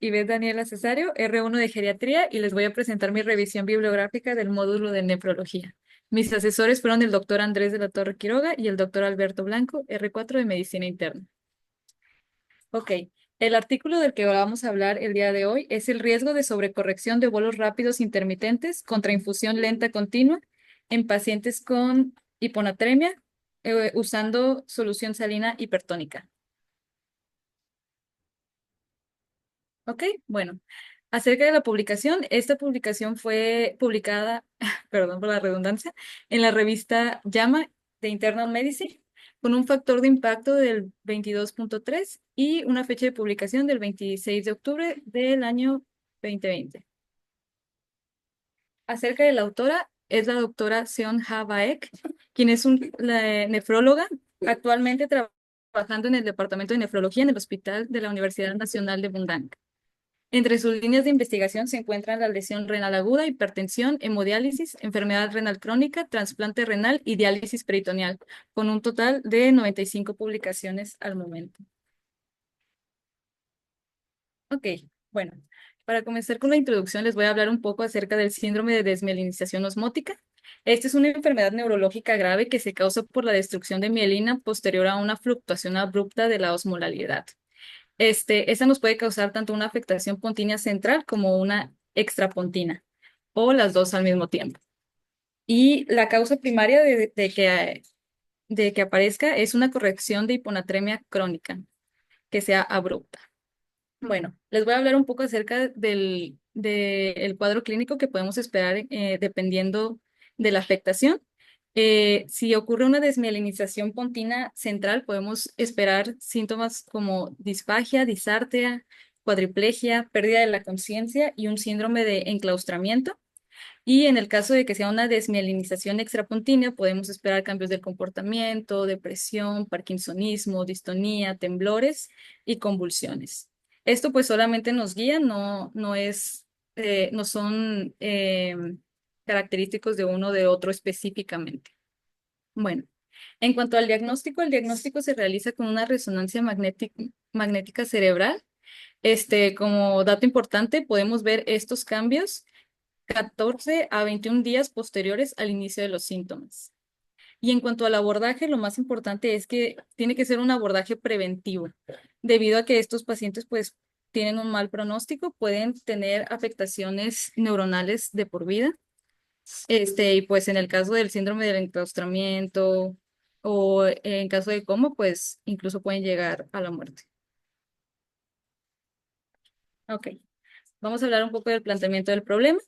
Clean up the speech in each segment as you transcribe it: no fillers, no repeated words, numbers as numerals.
Ivette Daniela Cesario, R1 de Geriatría, y les voy a presentar mi revisión bibliográfica del módulo de nefrología. Mis asesores fueron el doctor Andrés de la Torre Quiroga y el doctor Alberto Blanco, R4 de Medicina Interna. Ok, el artículo del que vamos a hablar el día de hoy es el riesgo de sobrecorrección de bolos rápidos intermitentes contra infusión lenta continua en pacientes con hiponatremia usando solución salina hipertónica. Ok, bueno, acerca de la publicación, esta publicación fue publicada, perdón por la redundancia, en la revista JAMA de Internal Medicine con un factor de impacto del 22.3 y una fecha de publicación del 26 de octubre del año 2020. Acerca de la autora, es la doctora Seon-Ha Baek, quien es la nefróloga, actualmente trabajando en el Departamento de Nefrología en el Hospital de la Universidad Nacional de Bundang. Entre sus líneas de investigación se encuentran la lesión renal aguda, hipertensión, hemodiálisis, enfermedad renal crónica, trasplante renal y diálisis peritoneal, con un total de 95 publicaciones al momento. Ok, bueno, para comenzar con la introducción les voy a hablar un poco acerca del síndrome de desmielinización osmótica. Esta es una enfermedad neurológica grave que se causa por la destrucción de mielina posterior a una fluctuación abrupta de la osmolalidad. Esa nos puede causar tanto una afectación pontina central como una extrapontina, o las dos al mismo tiempo. Y la causa primaria de que aparezca es una corrección de hiponatremia crónica, que sea abrupta. Bueno, les voy a hablar un poco acerca del cuadro clínico que podemos esperar dependiendo de la afectación. Si ocurre una desmielinización pontina central, podemos esperar síntomas como disfagia, disartria, cuadriplegia, pérdida de la conciencia y un síndrome de enclaustramiento. Y en el caso de que sea una desmielinización extrapontínea, podemos esperar cambios del comportamiento, depresión, parkinsonismo, distonía, temblores y convulsiones. Esto pues solamente nos guía, no son característicos de uno o de otro específicamente. Bueno, en cuanto al diagnóstico, el diagnóstico se realiza con una resonancia magnética cerebral. Como dato importante, podemos ver estos cambios 14 a 21 días posteriores al inicio de los síntomas. Y en cuanto al abordaje, lo más importante es que tiene que ser un abordaje preventivo, debido a que estos pacientes pues tienen un mal pronóstico, pueden tener afectaciones neuronales de por vida. Y pues en el caso del síndrome del enclaustramiento o en caso de coma, pues incluso pueden llegar a la muerte. Ok, vamos a hablar un poco del planteamiento del problema.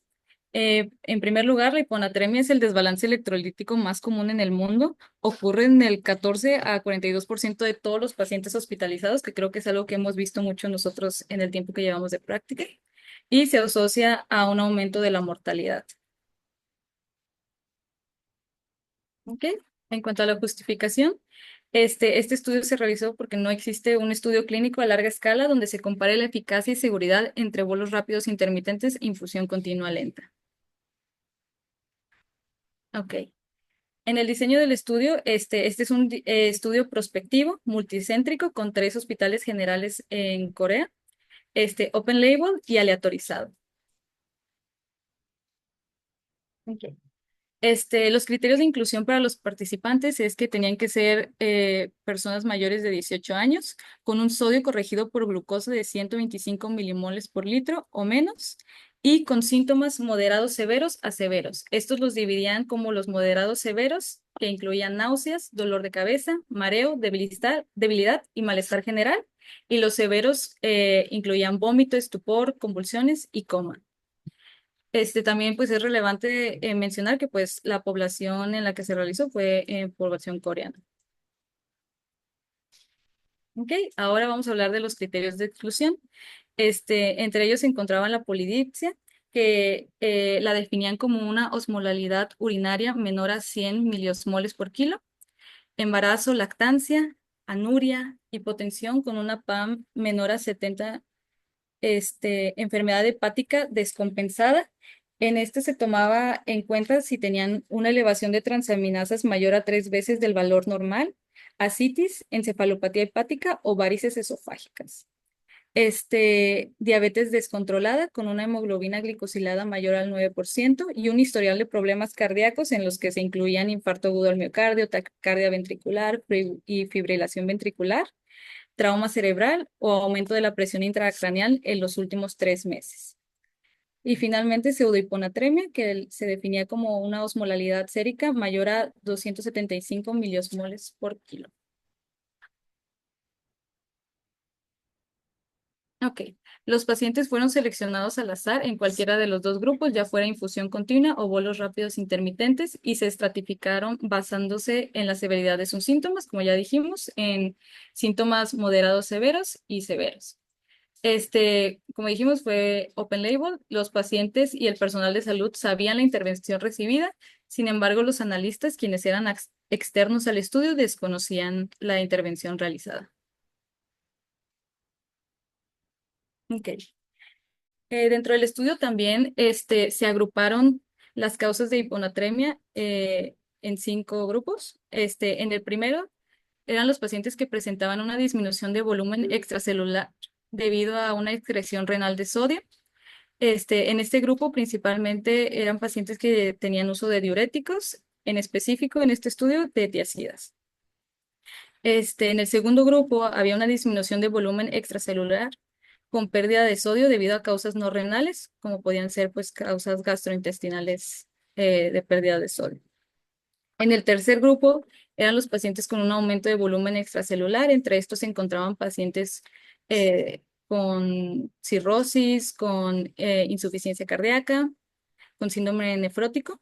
En primer lugar, la hiponatremia es el desbalance electrolítico más común en el mundo. Ocurre en el 14 a 42% de todos los pacientes hospitalizados, que creo que es algo que hemos visto mucho nosotros en el tiempo que llevamos de práctica, y se asocia a un aumento de la mortalidad. ¿Ok? En cuanto a la justificación, este estudio se realizó porque no existe un estudio clínico a larga escala donde se compare la eficacia y seguridad entre bolos rápidos intermitentes e infusión continua lenta. Ok. En el diseño del estudio, este es un estudio prospectivo, multicéntrico, con 3 hospitales generales en Corea, open label y aleatorizado. Ok. Los criterios de inclusión para los participantes es que tenían que ser personas mayores de 18 años, con un sodio corregido por glucosa de 125 milimoles por litro o menos, y con síntomas moderados severos a severos. Estos los dividían como los moderados severos, que incluían náuseas, dolor de cabeza, mareo, debilidad y malestar general, y los severos incluían vómito, estupor, convulsiones y coma. También pues es relevante mencionar que pues la población en la que se realizó fue población coreana. Ok, ahora vamos a hablar de los criterios de exclusión. Entre ellos se encontraban la polidipsia, que la definían como una osmolalidad urinaria menor a 100 miliosmoles por kilo, embarazo, lactancia, anuria, hipotensión con una PAM menor a 70, enfermedad hepática descompensada. En se tomaba en cuenta si tenían una elevación de transaminasas mayor a 3 veces del valor normal, ascitis, encefalopatía hepática o varices esofágicas. Diabetes descontrolada con una hemoglobina glicosilada mayor al 9% y un historial de problemas cardíacos en los que se incluían infarto agudo al miocardio, taquicardia ventricular y fibrilación ventricular, trauma cerebral o aumento de la presión intracraneal en los últimos 3 meses. Y finalmente, pseudohiponatremia, que se definía como una osmolalidad sérica mayor a 275 miliosmoles por kilo. Ok, los pacientes fueron seleccionados al azar en cualquiera de los dos grupos, ya fuera infusión continua o bolos rápidos intermitentes, y se estratificaron basándose en la severidad de sus síntomas, como ya dijimos, en síntomas moderados severos y severos. Como dijimos, fue open label. Los pacientes y el personal de salud sabían la intervención recibida. Sin embargo, los analistas, quienes eran externos al estudio, desconocían la intervención realizada. Ok. Dentro del estudio también se agruparon las causas de hiponatremia en 5 grupos. En el primero eran los pacientes que presentaban una disminución de volumen extracelular debido a una excreción renal de sodio. En este grupo principalmente eran pacientes que tenían uso de diuréticos, en específico en este estudio de tiazidas. En el segundo grupo había una disminución de volumen extracelular con pérdida de sodio debido a causas no renales, como podían ser pues causas gastrointestinales de pérdida de sodio. En el tercer grupo eran los pacientes con un aumento de volumen extracelular. Entre estos se encontraban pacientes con cirrosis, con insuficiencia cardíaca, con síndrome nefrótico.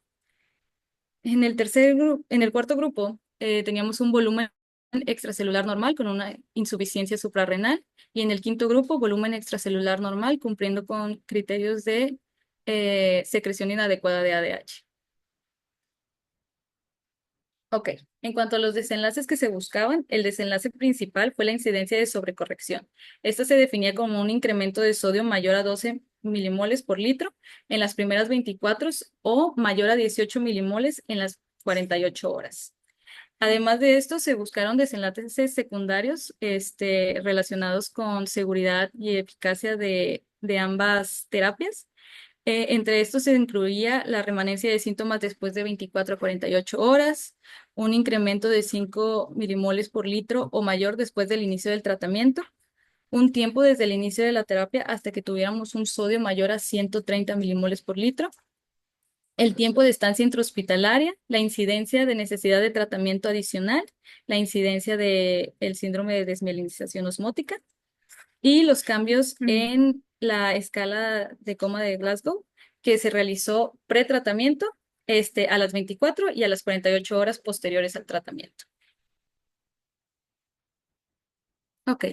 En el cuarto grupo teníamos un volumen extracelular normal con una insuficiencia suprarrenal, y en el quinto grupo volumen extracelular normal cumpliendo con criterios de secreción inadecuada de ADH. Ok, en cuanto a los desenlaces que se buscaban, el desenlace principal fue la incidencia de sobrecorrección. Esta se definía como un incremento de sodio mayor a 12 milimoles por litro en las primeras 24 o mayor a 18 milimoles en las 48 horas. Además de esto, se buscaron desenlaces secundarios relacionados con seguridad y eficacia de ambas terapias. Entre estos se incluía la remanencia de síntomas después de 24 a 48 horas, un incremento de 5 milimoles por litro o mayor después del inicio del tratamiento, un tiempo desde el inicio de la terapia hasta que tuviéramos un sodio mayor a 130 milimoles por litro, el tiempo de estancia intrahospitalaria, la incidencia de necesidad de tratamiento adicional, la incidencia del síndrome de desmielinización osmótica y los cambios en la escala de coma de Glasgow que se realizó pretratamiento a las 24 y a las 48 horas posteriores al tratamiento. Ok.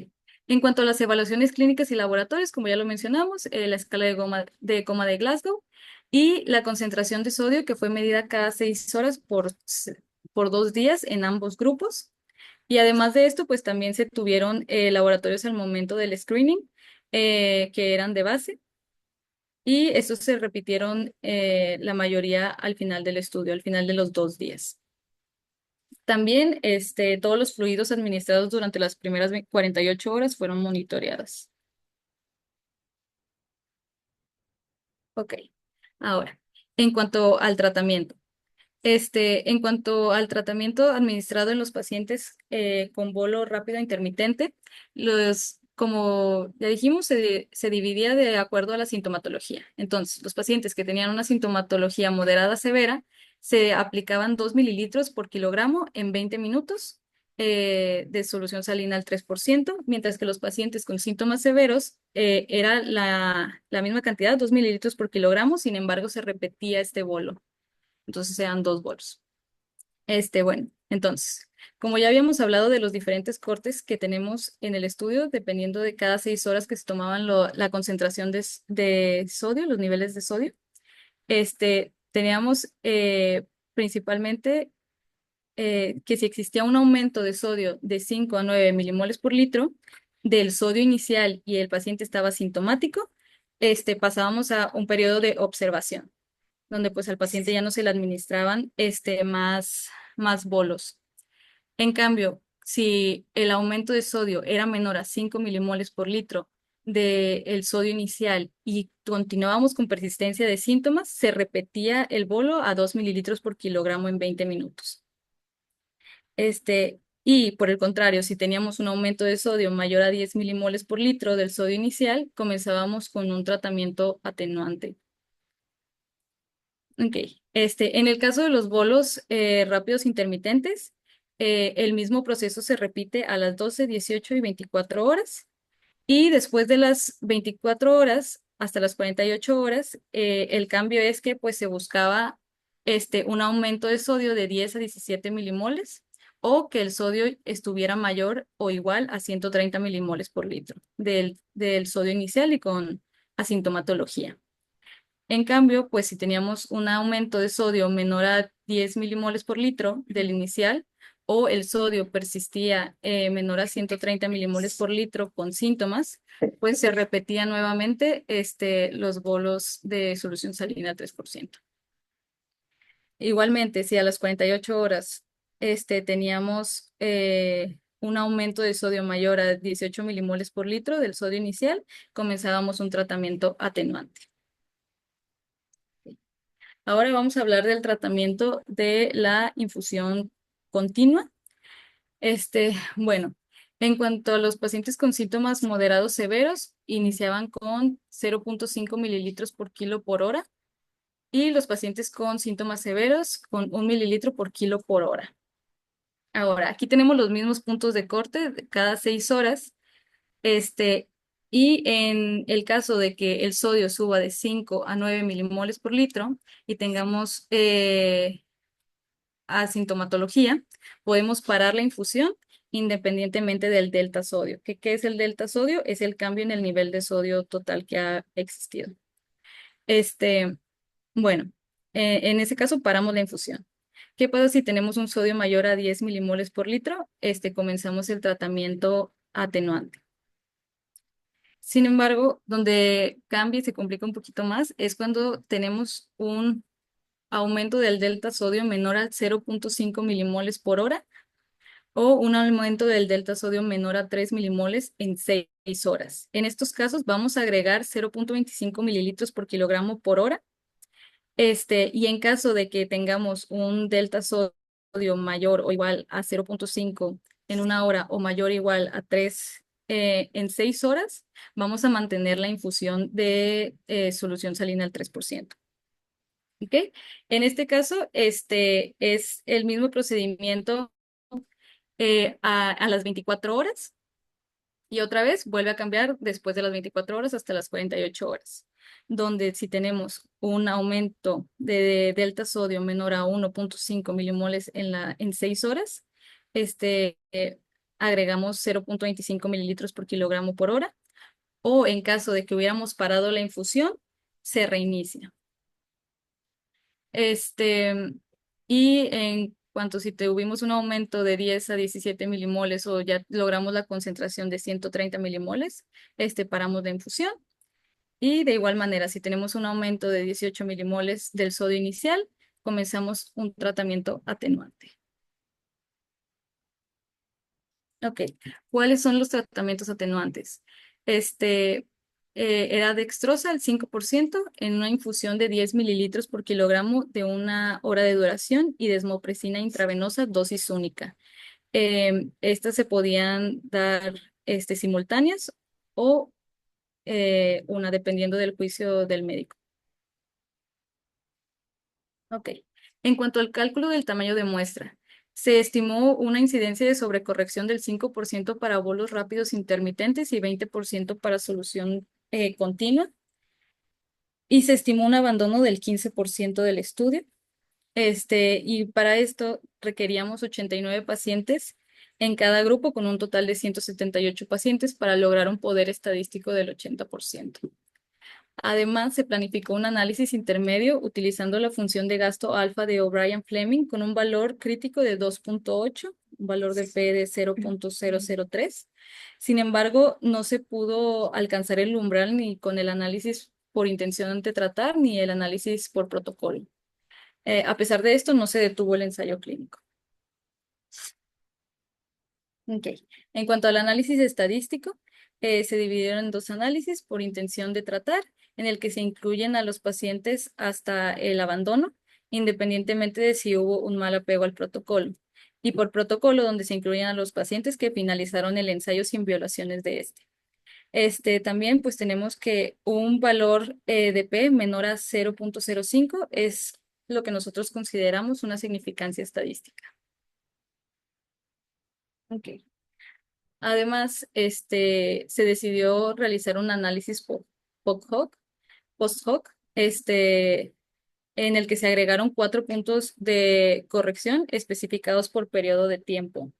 En cuanto a las evaluaciones clínicas y laboratorios, como ya lo mencionamos, la escala de coma de Glasgow y la concentración de sodio que fue medida cada 6 horas por 2 días en ambos grupos. Y además de esto, pues también se tuvieron laboratorios al momento del screening que eran de base, y estos se repitieron la mayoría al final del estudio, al final de los 2 días. También todos los fluidos administrados durante las primeras 48 horas fueron monitoreados. Ok, ahora, en cuanto al tratamiento. En cuanto al tratamiento administrado en los pacientes con bolo rápido intermitente, como ya dijimos, se dividía de acuerdo a la sintomatología. Entonces, los pacientes que tenían una sintomatología moderada severa se aplicaban 2 mililitros por kilogramo en 20 minutos de solución salina al 3%, mientras que los pacientes con síntomas severos era la misma cantidad, 2 mililitros por kilogramo, sin embargo, se repetía este bolo. Entonces eran 2 bolos. Bueno, entonces, como ya habíamos hablado de los diferentes cortes que tenemos en el estudio, dependiendo de cada 6 horas que se tomaban la concentración de sodio, los niveles de sodio, teníamos principalmente que si existía un aumento de sodio de 5 a 9 milimoles por litro del sodio inicial y el paciente estaba sintomático, pasábamos a un periodo de observación donde pues al paciente ya no se le administraban más bolos. En cambio, si el aumento de sodio era menor a 5 milimoles por litro del sodio inicial y continuábamos con persistencia de síntomas, se repetía el bolo a 2 mililitros por kilogramo en 20 minutos. Y por el contrario, si teníamos un aumento de sodio mayor a 10 milimoles por litro del sodio inicial, comenzábamos con un tratamiento atenuante. Ok. En el caso de los bolos rápidos intermitentes, el mismo proceso se repite a las 12, 18 y 24 horas. Y después de las 24 horas hasta las 48 horas, el cambio es que pues se buscaba un aumento de sodio de 10 a 17 milimoles o que el sodio estuviera mayor o igual a 130 milimoles por litro del sodio inicial y con asintomatología. En cambio, pues si teníamos un aumento de sodio menor a 10 milimoles por litro del inicial o el sodio persistía menor a 130 milimoles por litro con síntomas, pues se repetía nuevamente los bolos de solución salina al 3%. Igualmente, si a las 48 horas teníamos un aumento de sodio mayor a 18 milimoles por litro del sodio inicial, comenzábamos un tratamiento atenuante. Ahora vamos a hablar del tratamiento de la infusión continua. Bueno, en cuanto a los pacientes con síntomas moderados severos, iniciaban con 0.5 mililitros por kilo por hora y los pacientes con síntomas severos con 1 mililitro por kilo por hora. Ahora, aquí tenemos los mismos puntos de corte de cada 6 horas. Este, y en el caso de que el sodio suba de 5 a 9 milimoles por litro y tengamos asintomatología, podemos parar la infusión independientemente del delta sodio. ¿Qué es el delta sodio? Es el cambio en el nivel de sodio total que ha existido. Este, bueno, en ese caso paramos la infusión. ¿Qué pasa si tenemos un sodio mayor a 10 milimoles por litro? Comenzamos el tratamiento atenuante. Sin embargo, donde cambia y se complica un poquito más es cuando tenemos un aumento del delta sodio menor a 0.5 milimoles por hora o un aumento del delta sodio menor a 3 milimoles en 6 horas. En estos casos vamos a agregar 0.25 mililitros por kilogramo por hora. Y en caso de que tengamos un delta sodio mayor o igual a 0.5 en una hora o mayor o igual a 3 en 6 horas, vamos a mantener la infusión de solución salina al 3%. ¿Ok? En este caso, es el mismo procedimiento a las 24 horas y otra vez vuelve a cambiar después de las 24 horas hasta las 48 horas, donde si tenemos un aumento de delta sodio menor a 1.5 milimoles en 6 horas, agregamos 0.25 mililitros por kilogramo por hora, o en caso de que hubiéramos parado la infusión, se reinicia. Este, y en cuanto si tuvimos un aumento de 10 a 17 milimoles o ya logramos la concentración de 130 milimoles, paramos la infusión. Y de igual manera, si tenemos un aumento de 18 milimoles del sodio inicial, comenzamos un tratamiento atenuante. Ok, ¿cuáles son los tratamientos atenuantes? Era dextrosa al 5% en una infusión de 10 mililitros por kilogramo de una hora de duración y desmopresina intravenosa dosis única. Estas se podían dar simultáneas o una dependiendo del juicio del médico. Ok. En cuanto al cálculo del tamaño de muestra, se estimó una incidencia de sobrecorrección del 5% para bolos rápidos intermitentes y 20% para solución continua, y se estimó un abandono del 15% del estudio. Y para esto requeríamos 89 pacientes en cada grupo con un total de 178 pacientes para lograr un poder estadístico del 80%. Además, se planificó un análisis intermedio utilizando la función de gasto alfa de O'Brien-Fleming con un valor crítico de 2.8, un valor de P de 0.003. Sin embargo, no se pudo alcanzar el umbral ni con el análisis por intención de tratar ni el análisis por protocolo. A pesar de esto, no se detuvo el ensayo clínico. Ok. En cuanto al análisis estadístico, se dividieron en dos análisis por intención de tratar, en el que se incluyen a los pacientes hasta el abandono, independientemente de si hubo un mal apego al protocolo. Y por protocolo, donde se incluyen a los pacientes que finalizaron el ensayo sin violaciones de este. También pues tenemos que un valor de P menor a 0,05 es lo que nosotros consideramos una significancia estadística. Ok. Además, se decidió realizar un análisis post hoc, en el que se agregaron 4 puntos de corrección especificados por periodo de tiempo.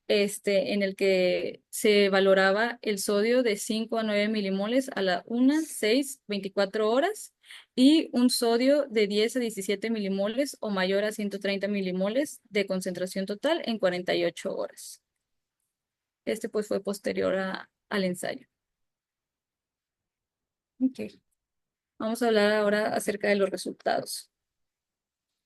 En el que se valoraba el sodio de 5 a 9 milimoles a la 1, 6, 24 horas y un sodio de 10 a 17 milimoles o mayor a 130 milimoles de concentración total en 48 horas. Pues fue posterior al ensayo. Ok. Vamos a hablar ahora acerca de los resultados.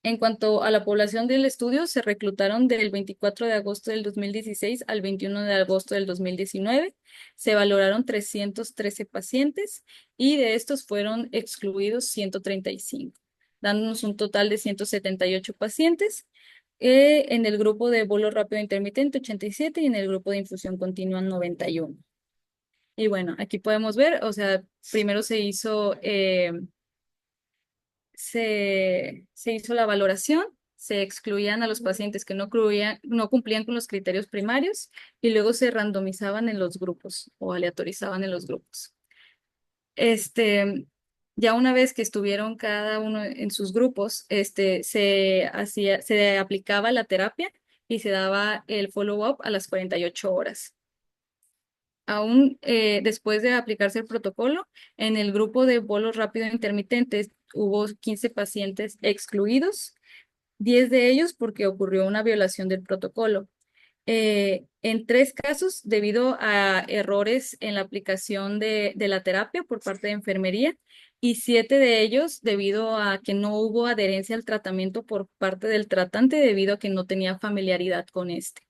En cuanto a la población del estudio, se reclutaron del 24 de agosto del 2016 al 21 de agosto del 2019. Se valoraron 313 pacientes y de estos fueron excluidos 135, dándonos un total de 178 pacientes. En el grupo de bolo rápido intermitente 87 y en el grupo de infusión continua 91. Y bueno, aquí podemos ver, o sea, primero se hizo la valoración, se excluían a los pacientes que no cumplían con los criterios primarios y luego se randomizaban en los grupos o aleatorizaban en los grupos. Ya una vez que estuvieron cada uno en sus grupos, se aplicaba la terapia y se daba el follow-up a las 48 horas. Aún después de aplicarse el protocolo, en el grupo de bolos rápido intermitentes hubo 15 pacientes excluidos, 10 de ellos porque ocurrió una violación del protocolo. En 3 casos, debido a errores en la aplicación de la terapia por parte de enfermería, y 7 de ellos debido a que no hubo adherencia al tratamiento por parte del tratante debido a que no tenía familiaridad con este.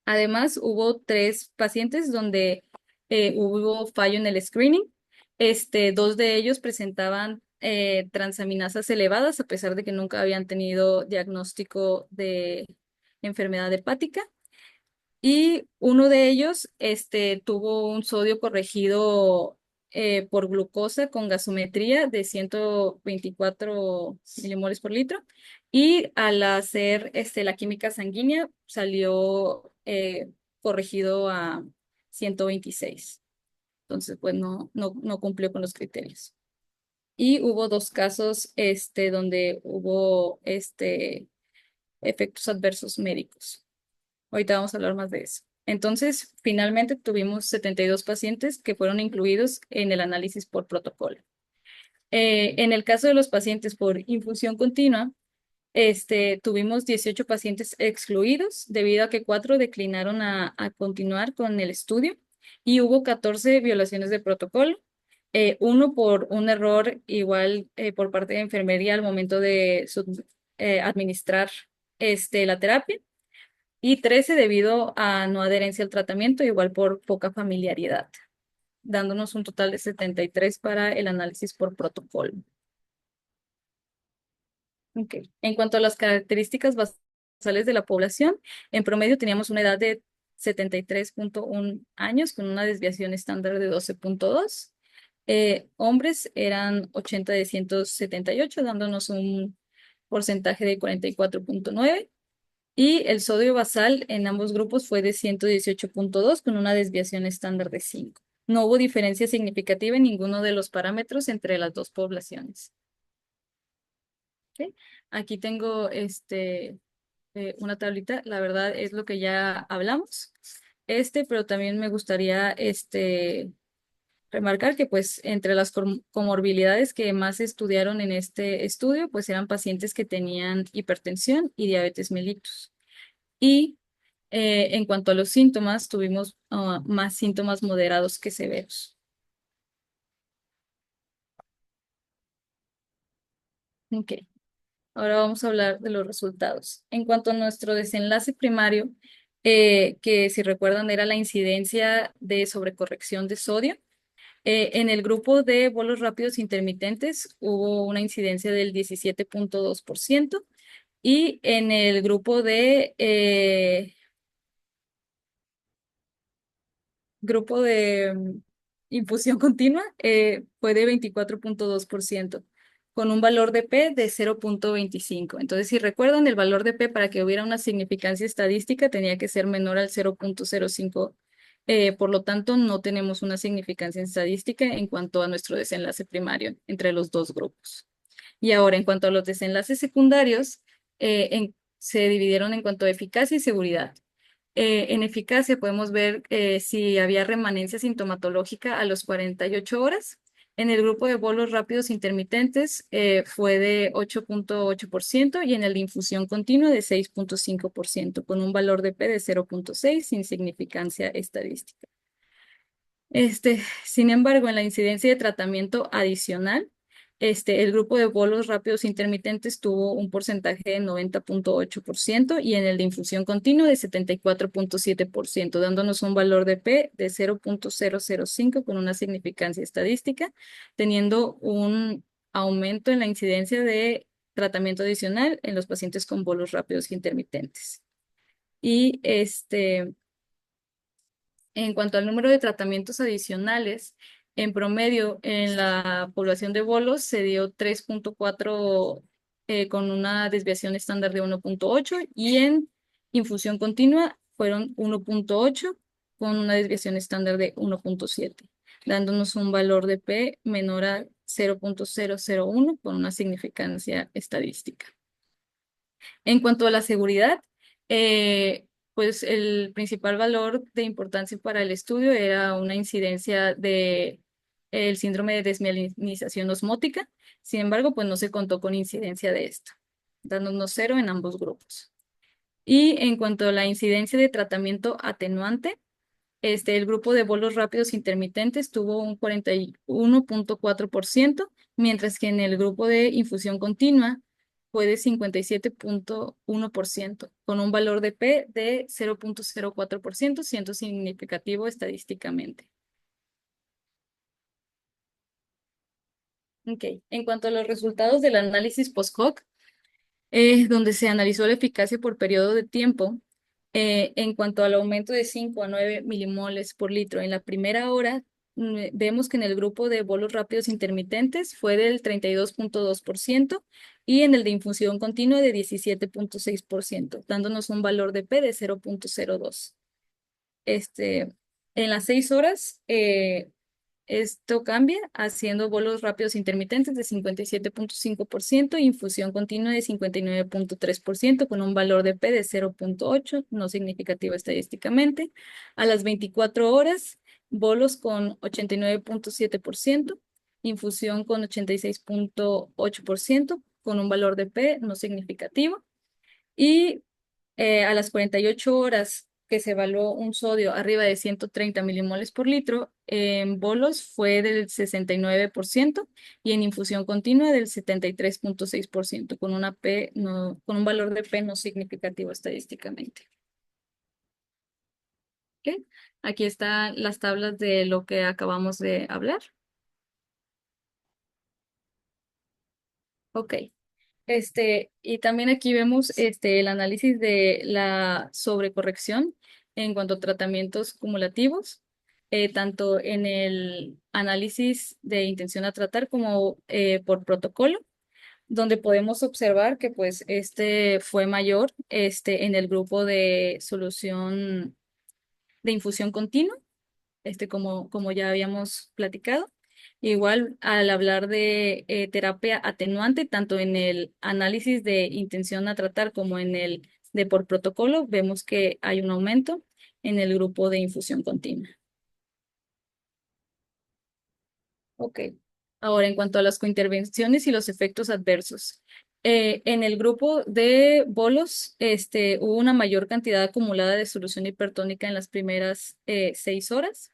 Además, hubo 3 pacientes donde hubo fallo en el screening. 2 de ellos presentaban transaminasas elevadas a pesar de que nunca habían tenido diagnóstico de enfermedad hepática. Y uno de ellos tuvo un sodio corregido por glucosa con gasometría de 124 milimoles por litro. Y al hacer la química sanguínea salió corregido a 126. Entonces, pues no cumplió con los criterios. Y hubo 2 casos donde hubo efectos adversos médicos. Ahorita vamos a hablar más de eso. Entonces, finalmente tuvimos 72 pacientes que fueron incluidos en el análisis por protocolo. En el caso de los pacientes por infusión continua, tuvimos 18 pacientes excluidos debido a que 4 declinaron a continuar con el estudio y hubo 14 violaciones de protocolo. Uno por un error igual por parte de enfermería al momento de administrar la terapia y 13 debido a no adherencia al tratamiento, igual por poca familiaridad, dándonos un total de 73 para el análisis por protocolo. Okay. En cuanto a las características basales de la población, en promedio teníamos una edad de 73,1 años con una desviación estándar de 12,2. Hombres eran 80 de 178, dándonos un porcentaje de 44,9. Y el sodio basal en ambos grupos fue de 118,2 con una desviación estándar de 5. No hubo diferencia significativa en ninguno de los parámetros entre las dos poblaciones. ¿Ok? Aquí tengo una tablita, la verdad es lo que ya hablamos. Pero también me gustaría remarcar que pues entre las comorbilidades que más se estudiaron en este estudio, pues eran pacientes que tenían hipertensión y diabetes mellitus. Y en cuanto a los síntomas, tuvimos más síntomas moderados que severos. Ok, ahora vamos a hablar de los resultados. En cuanto a nuestro desenlace primario, que si recuerdan era la incidencia de sobrecorrección de sodio. En el grupo de bolos rápidos intermitentes hubo una incidencia del 17.2% y en el grupo de infusión continua fue de 24.2% con un valor de P de 0.25. Entonces, si recuerdan, el valor de P para que hubiera una significancia estadística tenía que ser menor al 0.05. Por lo tanto, no tenemos una significancia estadística en cuanto a nuestro desenlace primario entre los dos grupos. Y ahora, en cuanto a los desenlaces secundarios, se dividieron en cuanto a eficacia y seguridad. En eficacia podemos ver si había remanencia sintomatológica a los 48 horas. En el grupo de bolos rápidos intermitentes fue de 8.8% y en el de infusión continua de 6.5%, con un valor de P de 0.6 sin significancia estadística. Sin embargo, en la incidencia de tratamiento adicional, el grupo de bolos rápidos intermitentes tuvo un porcentaje de 90.8% y en el de infusión continua de 74.7%, dándonos un valor de P de 0.005 con una significancia estadística, teniendo un aumento en la incidencia de tratamiento adicional en los pacientes con bolos rápidos intermitentes. Y en cuanto al número de tratamientos adicionales, en promedio en la población de bolos se dio 3.4 con una desviación estándar de 1.8 y en infusión continua fueron 1.8 con una desviación estándar de 1.7, dándonos un valor de P menor a 0.001 con una significancia estadística. En cuanto a la seguridad, pues el principal valor de importancia para el estudio era una incidencia de el síndrome de desmielinización osmótica. Sin embargo, pues no se contó con incidencia de esto, dándonos 0 en ambos grupos. Y en cuanto a la incidencia de tratamiento atenuante, el grupo de bolos rápidos intermitentes tuvo un 41.4%, mientras que en el grupo de infusión continua fue de 57.1%, con un valor de P de 0.04%, siendo significativo estadísticamente. Ok. En cuanto a los resultados del análisis post-hoc, donde se analizó la eficacia por periodo de tiempo, en cuanto al aumento de 5 a 9 milimoles por litro en la primera hora, vemos que en el grupo de bolos rápidos intermitentes fue del 32.2% y en el de infusión continua de 17.6%, dándonos un valor de P de 0.02. En las 6 horas, esto cambia haciendo bolos rápidos intermitentes de 57.5%, infusión continua de 59.3% con un valor de P de 0.8, no significativo estadísticamente. A las 24 horas, bolos con 89.7%, infusión con 86.8% con un valor de P no significativo. Y a las 48 horas que se evaluó un sodio arriba de 130 milimoles por litro, en bolos fue del 69% y en infusión continua del 73.6%, con una P con un valor de P no significativo estadísticamente. ¿Ok? Aquí están las tablas de lo que acabamos de hablar. Ok. Y también aquí vemos el análisis de la sobrecorrección en cuanto a tratamientos cumulativos, tanto en el análisis de intención a tratar como por protocolo, donde podemos observar que pues este fue mayor en el grupo de solución de infusión continua como ya habíamos platicado. Igual al hablar de terapia atenuante, tanto en el análisis de intención a tratar como en el de por protocolo, vemos que hay un aumento en el grupo de infusión continua. Ok. Ahora, en cuanto a las cointervenciones y los efectos adversos. En el grupo de bolos, hubo una mayor cantidad acumulada de solución hipertónica en las primeras 6 horas.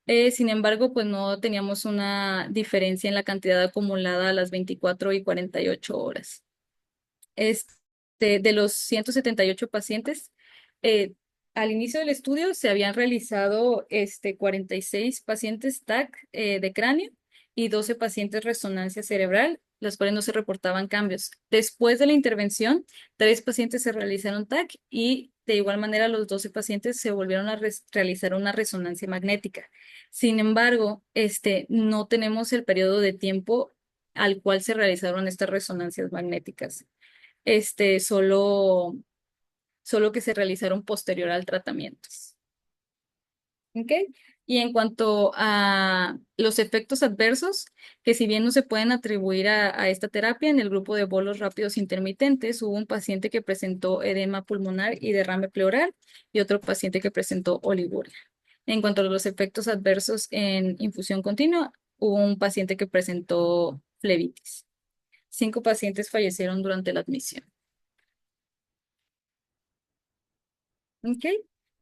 Sin embargo, pues no teníamos una diferencia en la cantidad acumulada a las 24 y 48 horas. De los 178 pacientes, Al inicio del estudio se habían realizado 46 pacientes TAC de cráneo y 12 pacientes resonancia cerebral, los cuales no se reportaban cambios. Después de la intervención, 3 pacientes se realizaron TAC y de igual manera los 12 pacientes se volvieron a realizar una resonancia magnética. Sin embargo, no tenemos el periodo de tiempo al cual se realizaron estas resonancias magnéticas. Solo que se realizaron posterior al tratamiento. ¿Ok? Y en cuanto a los efectos adversos, que si bien no se pueden atribuir a esta terapia, en el grupo de bolos rápidos intermitentes hubo un paciente que presentó edema pulmonar y derrame pleural y otro paciente que presentó oliguria. En cuanto a los efectos adversos en infusión continua, hubo un paciente que presentó flebitis. 5 pacientes fallecieron durante la admisión. Ok.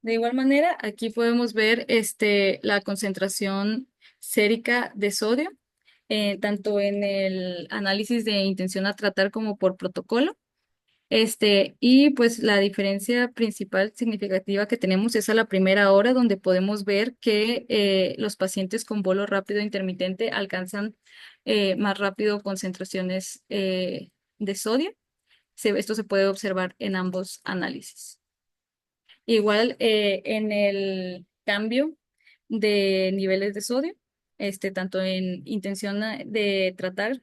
De igual manera, aquí podemos ver la concentración sérica de sodio, tanto en el análisis de intención a tratar como por protocolo. Y pues la diferencia principal significativa que tenemos es a la primera hora, donde podemos ver que los pacientes con bolo rápido intermitente alcanzan más rápido concentraciones de sodio. Esto se puede observar en ambos análisis. Igual en el cambio de niveles de sodio, tanto en intención de tratar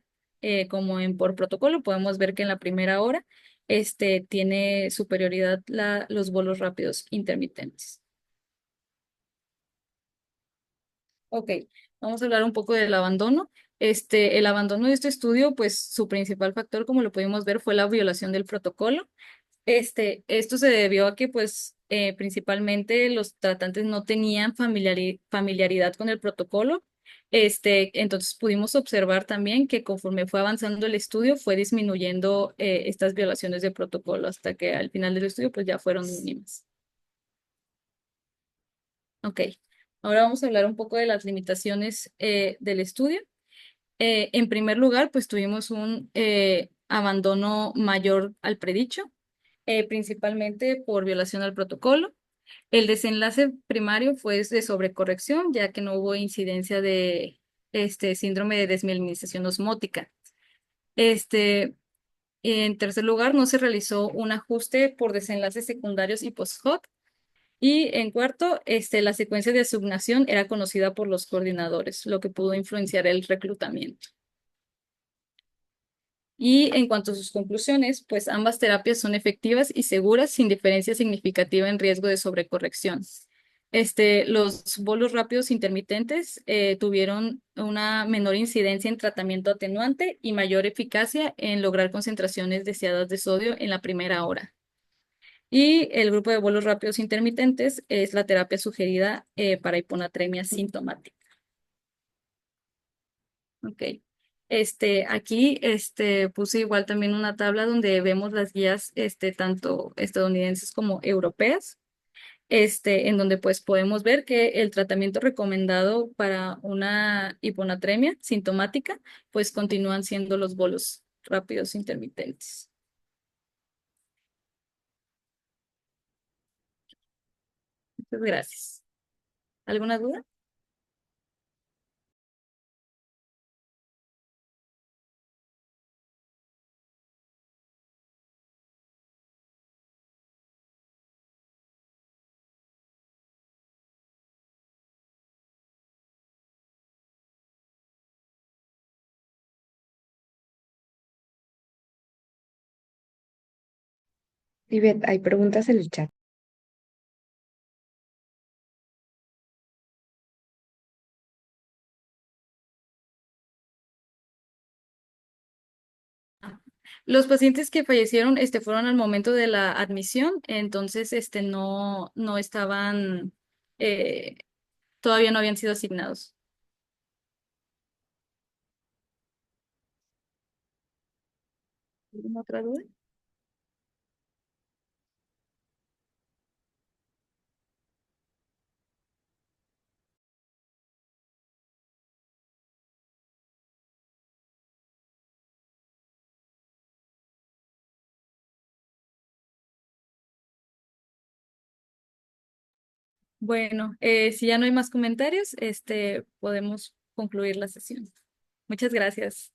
como en por protocolo, podemos ver que en la primera hora tiene superioridad los bolos rápidos intermitentes. Ok, vamos a hablar un poco del abandono. El abandono de este estudio, pues su principal factor, como lo pudimos ver, fue la violación del protocolo. Esto se debió a que, pues, principalmente los tratantes no tenían familiaridad con el protocolo. Entonces pudimos observar también que conforme fue avanzando el estudio, fue disminuyendo estas violaciones de protocolo hasta que al final del estudio, pues, ya fueron mínimas. Ok, ahora vamos a hablar un poco de las limitaciones del estudio. En primer lugar, pues tuvimos un abandono mayor al predicho, principalmente por violación al protocolo. El desenlace primario fue de sobrecorrección, ya que no hubo incidencia de este síndrome de desmielinización osmótica. Este, en tercer lugar, no se realizó un ajuste por desenlaces secundarios y post-hoc. Y en cuarto, la secuencia de asignación era conocida por los coordinadores, lo que pudo influenciar el reclutamiento. Y en cuanto a sus conclusiones, pues ambas terapias son efectivas y seguras sin diferencia significativa en riesgo de sobrecorrección. Los bolos rápidos intermitentes tuvieron una menor incidencia en tratamiento atenuante y mayor eficacia en lograr concentraciones deseadas de sodio en la primera hora. Y el grupo de bolos rápidos intermitentes es la terapia sugerida para hiponatremia sintomática. Ok. Aquí, puse igual también una tabla donde vemos las guías, tanto estadounidenses como europeas, en donde pues podemos ver que el tratamiento recomendado para una hiponatremia sintomática, pues continúan siendo los bolos rápidos intermitentes. Muchas gracias. ¿Alguna duda? Ivette, hay preguntas en el chat. Los pacientes que fallecieron, fueron al momento de la admisión, entonces, no estaban, eh, todavía no habían sido asignados. ¿Alguna otra duda? Bueno, si ya no hay más comentarios, podemos concluir la sesión. Muchas gracias.